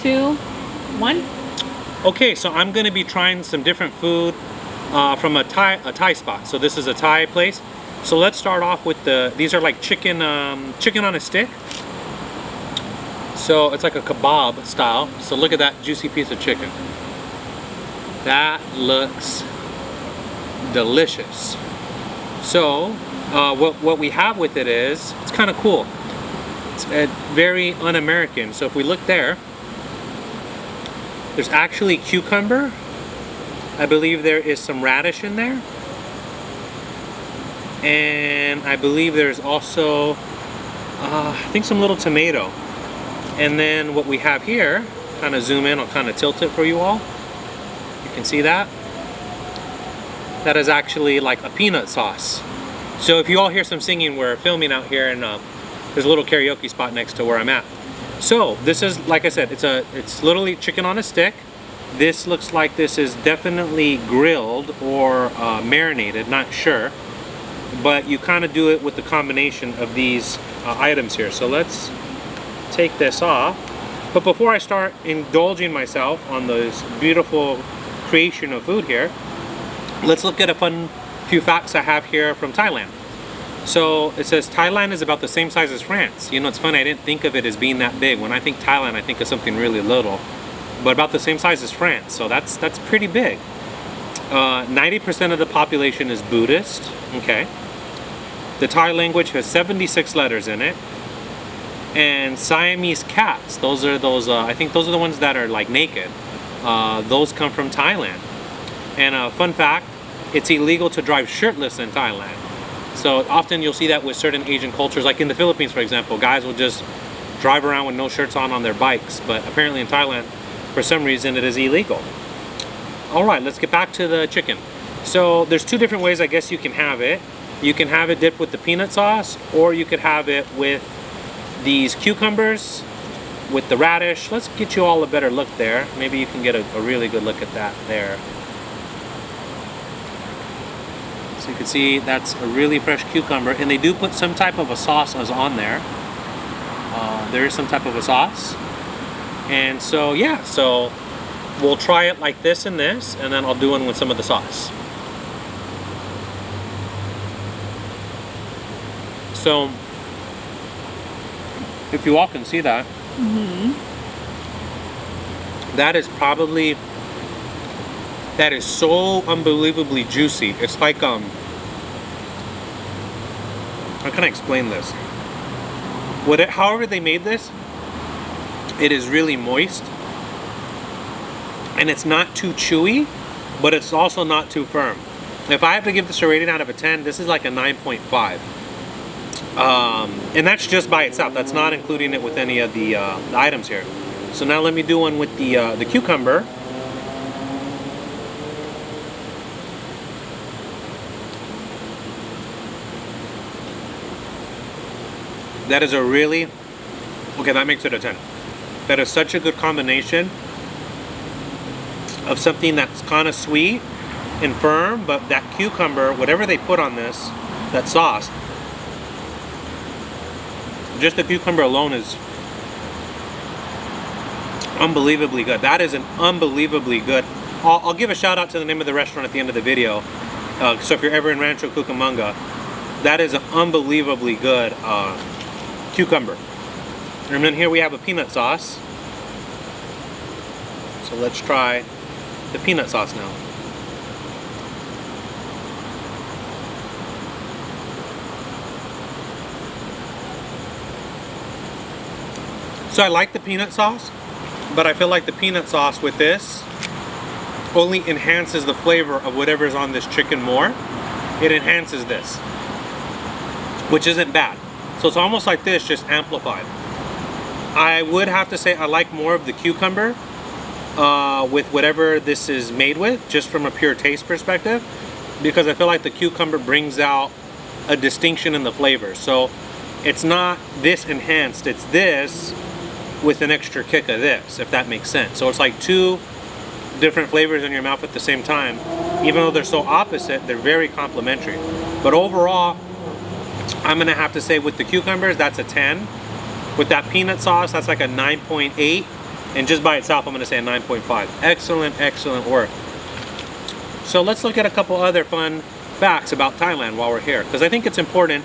2, 1. Okay, so I'm gonna be trying some different food from a Thai spot. So this is a Thai place. So let's start off with these are like chicken on a stick. So it's like a kebab style. So look at that juicy piece of chicken. That looks delicious. So what we have with it is, it's kind of cool. It's very un-American. So if we look there, there's actually cucumber. I believe there is some radish in there. And I believe there's also, I think some little tomato. And then what we have here, kind of zoom in, I'll kind of tilt it for you all. You can see that. That is actually like a peanut sauce. So if you all hear some singing, we're filming out here, and there's a little karaoke spot next to where I'm at. So this is, like I said, it's literally chicken on a stick. This looks like this is definitely grilled or marinated, not sure. But you kind of do it with the combination of these items here. So let's take this off. But before I start indulging myself on this beautiful creation of food here, let's look at a fun few facts I have here from Thailand. So it says Thailand is about the same size as France. You know, it's funny, I didn't think of it as being that big. When I think Thailand, I think of something really little. But about the same size as France, so that's pretty big. 90% of the population is Buddhist, okay. The Thai language has 76 letters in it. And Siamese cats, those are I think those are the ones that are like naked. Those come from Thailand. And a fun fact, it's illegal to drive shirtless in Thailand. So often you'll see that with certain Asian cultures, like in the Philippines, for example, guys will just drive around with no shirts on their bikes. But apparently in Thailand, for some reason, it is illegal. All right, let's get back to the chicken. So there's two different ways I guess you can have it. You can have it dipped with the peanut sauce, or you could have it with these cucumbers, with the radish. Let's get you all a better look there. Maybe you can get a really good look at that there. So you can see that's a really fresh cucumber, and they do put some type of a sauce on there. There is some type of a sauce. And so yeah, so we'll try it like this and this, and then I'll do one with some of the sauce. So if you all can see that, that is probably, that is so unbelievably juicy. It's like, how can I explain this? However they made this, it is really moist. And it's not too chewy, but it's also not too firm. If I have to give this a rating out of a 10, this is like a 9.5. And that's just by itself. That's not including it with any of the items here. So now let me do one with the cucumber. That is a really, okay, that makes it a 10. That is such a good combination of something that's kind of sweet and firm, but that cucumber, whatever they put on this, that sauce, just the cucumber alone is unbelievably good. That is an unbelievably good. I'll give a shout out to the name of the restaurant at the end of the video. So if you're ever in Rancho Cucamonga, that is an unbelievably good cucumber. And then here we have a peanut sauce. So let's try the peanut sauce now. So I like the peanut sauce, but I feel like the peanut sauce with this only enhances the flavor of whatever's on this chicken more. It enhances this, which isn't bad. So it's almost like this, just amplified. I would have to say I like more of the cucumber with whatever this is made with, just from a pure taste perspective, because I feel like the cucumber brings out a distinction in the flavor. So it's not this enhanced, it's this with an extra kick of this, if that makes sense. So it's like two different flavors in your mouth at the same time. Even though they're so opposite, they're very complementary. But overall, I'm gonna have to say with the cucumbers, that's a 10. With that peanut sauce, that's like a 9.8. And just by itself, I'm going to say a 9.5. Excellent, excellent work. So let's look at a couple other fun facts about Thailand while we're here, because I think it's important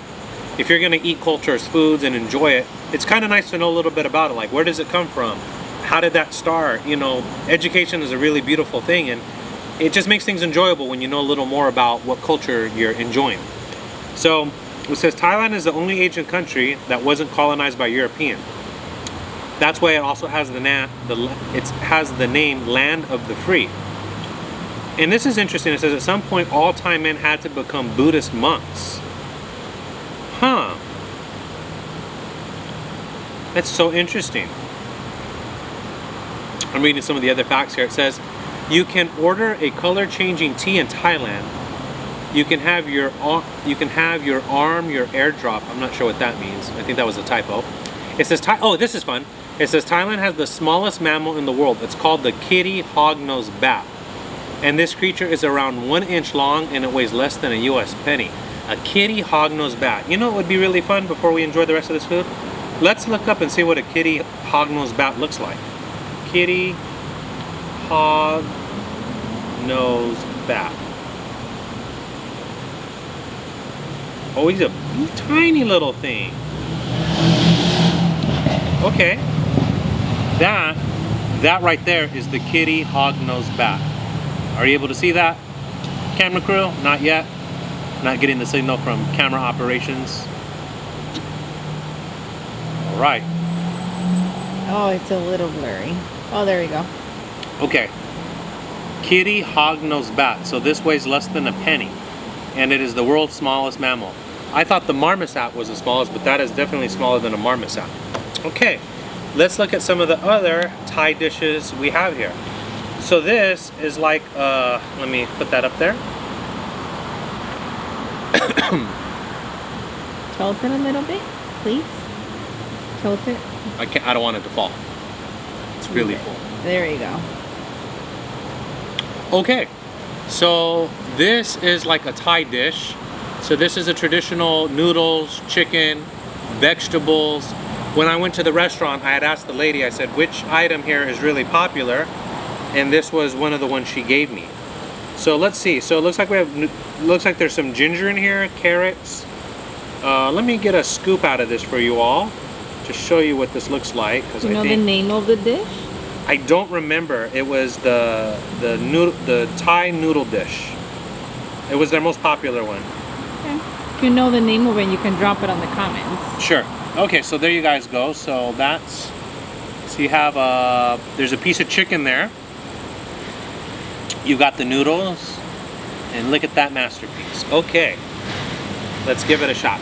if you're going to eat culture's foods and enjoy it. It's kind of nice to know a little bit about it, like where does it come from? How did that start? You know, education is a really beautiful thing, and it just makes things enjoyable when you know a little more about what culture you're enjoying. So it says Thailand is the only Asian country that wasn't colonized by European. That's why it also has the name Land of the Free. And this is interesting. It says at some point all Thai men had to become Buddhist monks. Huh. That's so interesting. I'm reading some of the other facts here. It says you can order a color changing tea in Thailand. You can have your arm your airdrop. I'm not sure what that means. I think that was a typo. It says oh, this is fun. It says Thailand has the smallest mammal in the world. It's called the kitty hognose bat. And this creature is around 1 inch long and it weighs less than a US penny. A kitty hognose bat. You know what would be really fun before we enjoy the rest of this food? Let's look up and see what a kitty hognose bat looks like. Kitty hognose bat. Oh, he's a tiny little thing. Okay. That right there is the kitty hognose bat. Are you able to see that? Camera crew? Not yet. Not getting the signal from camera operations. All right. Oh, it's a little blurry. Oh, there we go. Okay. Kitty hognose bat. So this weighs less than a penny. And it is the world's smallest mammal. I thought the marmoset was the smallest, but that is definitely smaller than a marmoset. Okay. Let's look at some of the other Thai dishes we have here. So this is like, let me put that up there. Tilt it a little bit, please. Tilt it. I don't want it to fall. It's really full. There you go. Okay, so this is like a Thai dish. So this is a traditional noodles, chicken, vegetables. When I went to the restaurant, I had asked the lady, I said, which item here is really popular? And this was one of the ones she gave me. So let's see. So it looks like there's some ginger in here, carrots. Let me get a scoop out of this for you all to show you what this looks like. Do you know the name of the dish? I don't remember. It was the Thai noodle dish. It was their most popular one. Okay. If you know the name of it, you can drop it on the comments. Sure. Okay, so there you guys go. So that's, so you have there's a piece of chicken there. You got the noodles, and look at that masterpiece. Okay, let's give it a shot.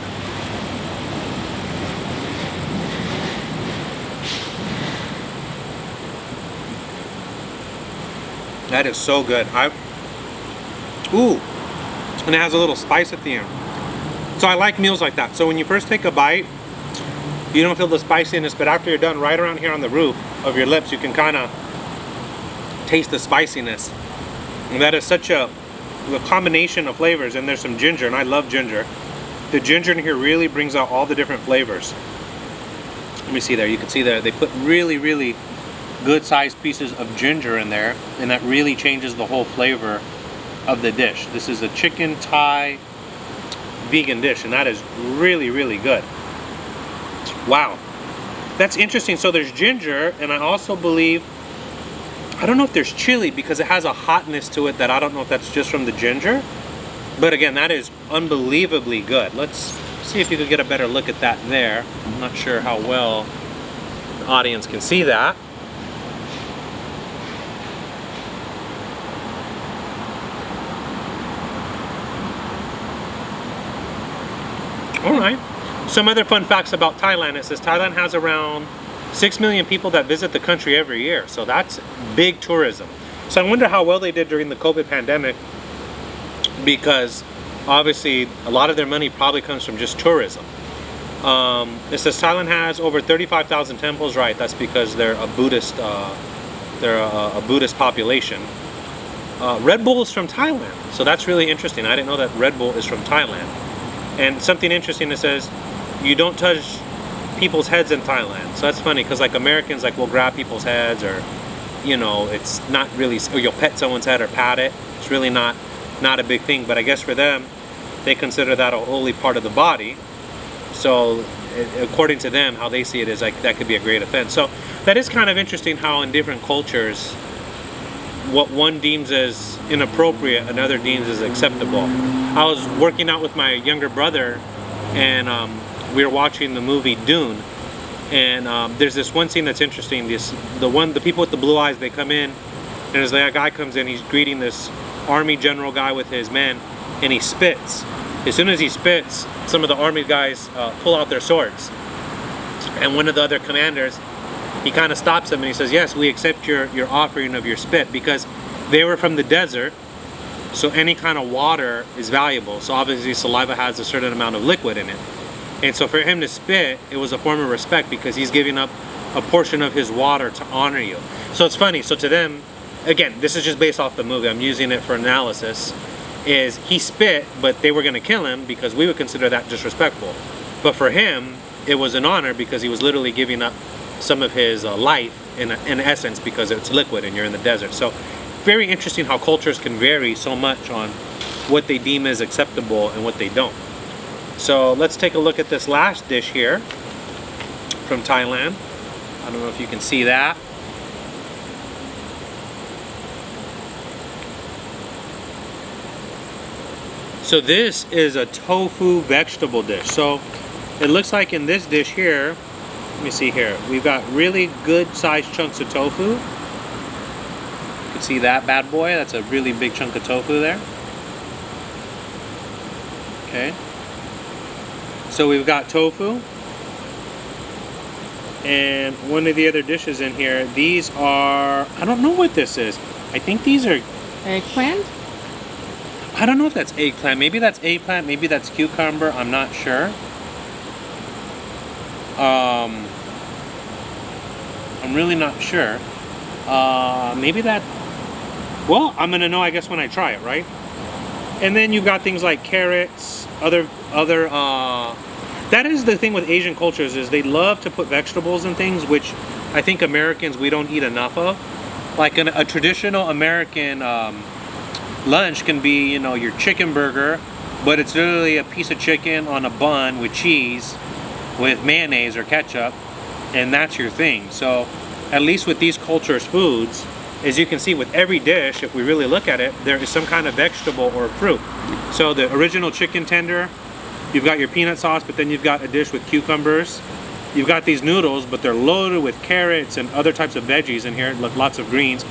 That is so good. Ooh, and it has a little spice at the end. So I like meals like that. So when you first take a bite, you don't feel the spiciness, but after you're done, right around here on the roof of your lips, you can kind of taste the spiciness. And that is such a combination of flavors, and there's some ginger, and I love ginger. The ginger in here really brings out all the different flavors. Let me see there. You can see that they put really, really good sized pieces of ginger in there, and that really changes the whole flavor of the dish. This is a chicken Thai vegan dish, and that is really, really good. Wow. That's interesting. So there's ginger, and I also believe, I don't know if there's chili because it has a hotness to it that I don't know if that's just from the ginger. But again, that is unbelievably good. Let's see if you could get a better look at that there. I'm not sure how well the audience can see that. All right. Some other fun facts about Thailand. It says Thailand has around 6 million people that visit the country every year. So that's big tourism. So I wonder how well they did during the COVID pandemic, because obviously a lot of their money probably comes from just tourism. It says Thailand has over 35,000 temples. Right, that's because they're a Buddhist population. Red Bull is from Thailand. So that's really interesting. I didn't know that Red Bull is from Thailand. And something interesting that says you don't touch people's heads in Thailand. So that's funny because like Americans like will grab people's heads, or you know, it's not really, or you'll pet someone's head or pat it. It's really not a big thing. But I guess for them, they consider that a holy part of the body. So according to them, how they see it is like that could be a great offense. So that is kind of interesting how in different cultures, what one deems as inappropriate, another deems as acceptable. I was working out with my younger brother, and we were watching the movie Dune, and there's this one scene that's interesting. The people with the blue eyes, they come in, and there's like a guy comes in, he's greeting this army general guy with his men, and he spits. As soon as he spits, some of the army guys pull out their swords, and one of the other commanders, he kind of stops them and he says, yes, we accept your offering of your spit, because they were from the desert, so any kind of water is valuable. So obviously saliva has a certain amount of liquid in it. And so for him to spit, it was a form of respect because he's giving up a portion of his water to honor you. So it's funny. So to them, again, this is just based off the movie, I'm using it for analysis, is he spit, but they were going to kill him because we would consider that disrespectful. But for him, it was an honor because he was literally giving up some of his life in essence because it's liquid and you're in the desert. So very interesting how cultures can vary so much on what they deem as acceptable and what they don't. So let's take a look at this last dish here from Thailand. I don't know if you can see that. So this is a tofu vegetable dish. So it looks like in this dish here, let me see here, we've got really good sized chunks of tofu. You can see that bad boy, that's a really big chunk of tofu there. Okay. So we've got tofu. And one of the other dishes in here, these are, I don't know what this is. I think these are eggplant? I don't know if that's eggplant. Maybe that's eggplant, maybe that's cucumber, I'm not sure. I'm really not sure. Maybe that, well, I'm gonna know I guess when I try it, right? And then you've got things like carrots, other that is the thing with Asian cultures, is they love to put vegetables in things, which I think Americans, we don't eat enough of. Like a traditional American lunch can be, you know, your chicken burger, but it's literally a piece of chicken on a bun with cheese, with mayonnaise or ketchup, and that's your thing. So at least with these cultures' foods, as you can see with every dish, if we really look at it, there is some kind of vegetable or fruit. So the original chicken tender, you've got your peanut sauce, but then you've got a dish with cucumbers. You've got these noodles, but they're loaded with carrots and other types of veggies in here, lots of greens.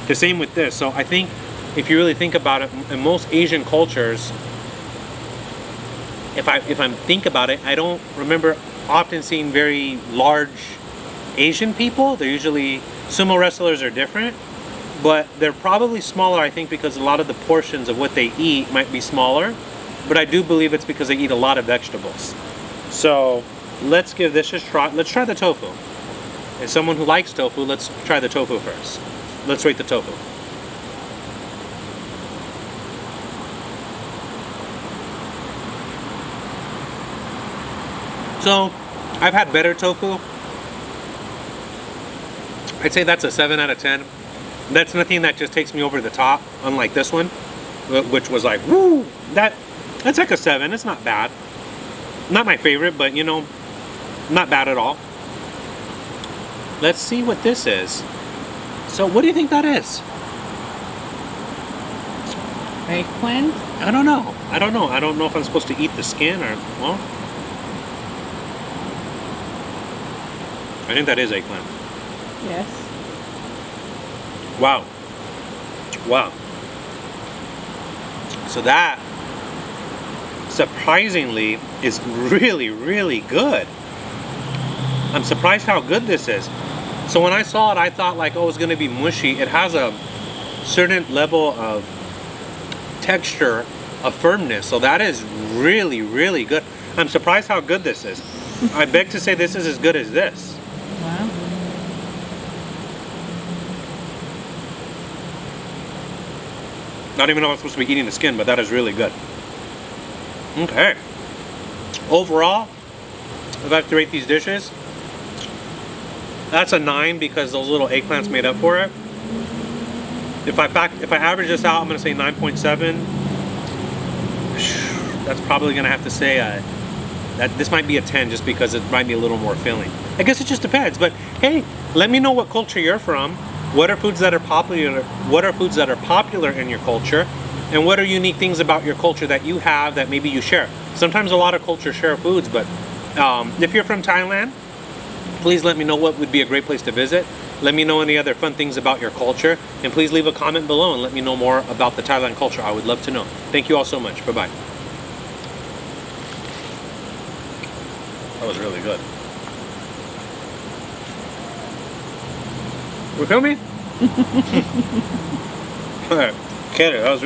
The same with this. So I think if you really think about it, in most Asian cultures, if I think about it, I don't remember often seeing very large Asian people. They're usually, sumo wrestlers are different, but they're probably smaller, I think, because a lot of the portions of what they eat might be smaller. But I do believe it's because they eat a lot of vegetables. So let's give this a try. Let's try the tofu. As someone who likes tofu, let's try the tofu first. Let's rate the tofu. So I've had better tofu. I'd say that's a 7 out of 10. That's nothing that just takes me over the top, unlike this one, which was like, woo, that's like a 7. It's not bad. Not my favorite, but you know, not bad at all. Let's see what this is. So what do you think that is? Eggplant? I don't know. I don't know if I'm supposed to eat the skin or, well, I think that is eggplant. Yes. Wow. Wow. So that, surprisingly, is really, really good. I'm surprised how good this is. So when I saw it, I thought like, oh, it's going to be mushy. It has a certain level of texture, of firmness. So that is really, really good. I'm surprised how good this is. I beg to say this is as good as this. Wow. Not even know I'm supposed to be eating the skin, but that is really good. Okay. Overall, if I have to rate these dishes, that's a 9 because those little eggplants made up for it. If I average this out, I'm gonna say 9.7. That's probably gonna have to say that this might be a 10 just because it might be a little more filling. I guess it just depends. But hey, let me know what culture you're from. What are foods that are popular? What are foods that are popular in your culture? And what are unique things about your culture that you have that maybe you share? Sometimes a lot of cultures share foods, but if you're from Thailand, please let me know what would be a great place to visit. Let me know any other fun things about your culture. And please leave a comment below and let me know more about the Thailand culture. I would love to know. Thank you all so much. Bye-bye. That was really good. We're filming? All right. Get it. That was